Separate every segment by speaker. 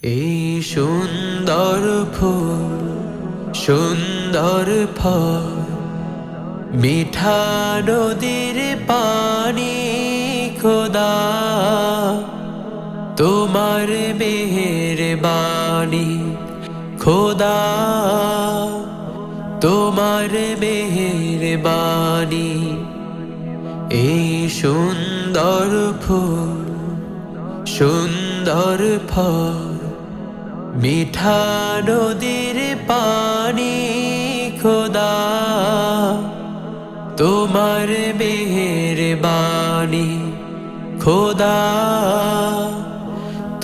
Speaker 1: এই সুন্দর ফুল সুন্দর ফল মিঠা নদীর পানি খোদা তোমার মেহেরবানি খোদা তোমার মেহেরবানি এই সুন্দর ফুল সুন্দর ফল মিঠা নদীর পানি খোদা তোমার মেহেরবানি খোদা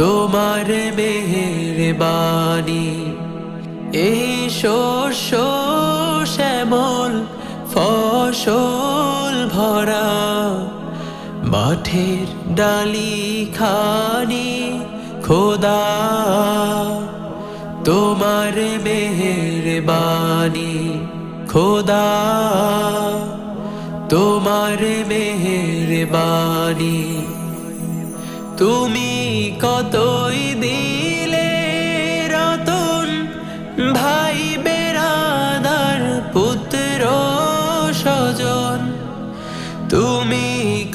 Speaker 1: তোমার মেহেরবানি এই শস্য শ্যামল ফসল ভরা মাঠের ডালি খানি খোদা তোমার মেহেরবানি খোদা তোমার মেহেরবানি তুমি কতই দিলে রতন ভাই বেরাদার পুত্র স্বজন তুমি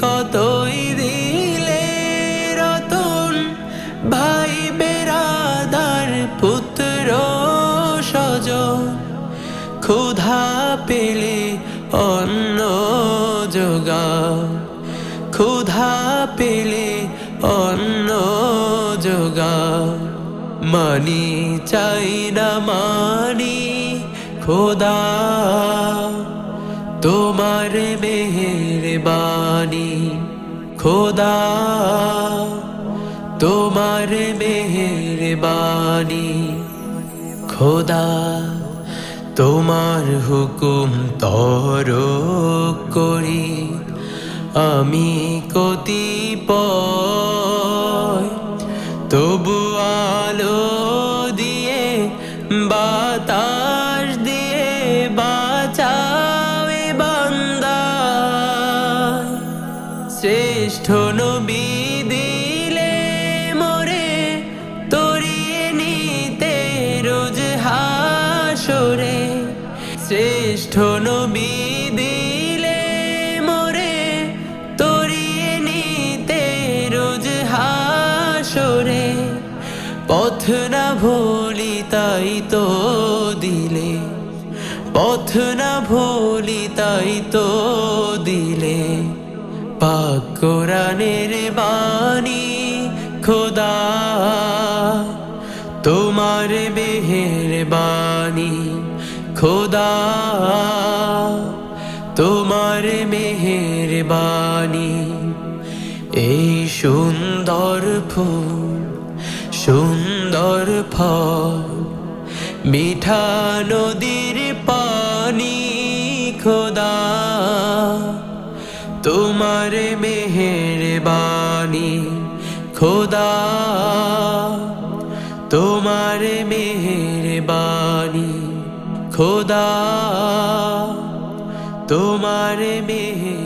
Speaker 1: কতই দিলে রতন ভাই বেরাদার পুত্র স্বজন ক্ষুধা পেলে অন্ন যোগাও ক্ষুধা পেলে অন্ন যোগাও মানি চাই না মানি খোদা তোমার মেহেরবানি খোদা তোমার মেহেরবানি খোদা তোমার হুকুম তর করি আমি কতিপয় তবু আলো দিয়ে বাতাস দিয়ে বাঁচাবে বান্দা শ্রেষ্ঠ নবী দিলে মোরে তরিয়ে নিতে রোজ হাসরে শ্রেষ্ঠ নবী দিলে মোরে তরিয়ে নিতে রোজ হাসরে পথ না ভুলি তাই তো দিলে পথ না ভুলি তাই তো দিলে পাক কোরআনের বাণী খোদা তোমার মেহেরবানি খোদা তোমার মেহেরবানি এই সুন্দর ফুল সুন্দর ফল মিঠা নদীর পানি খোদা তোমার মেহেরবানি খোদা তোমার মেহেরবানি খোদা তোমার মেহের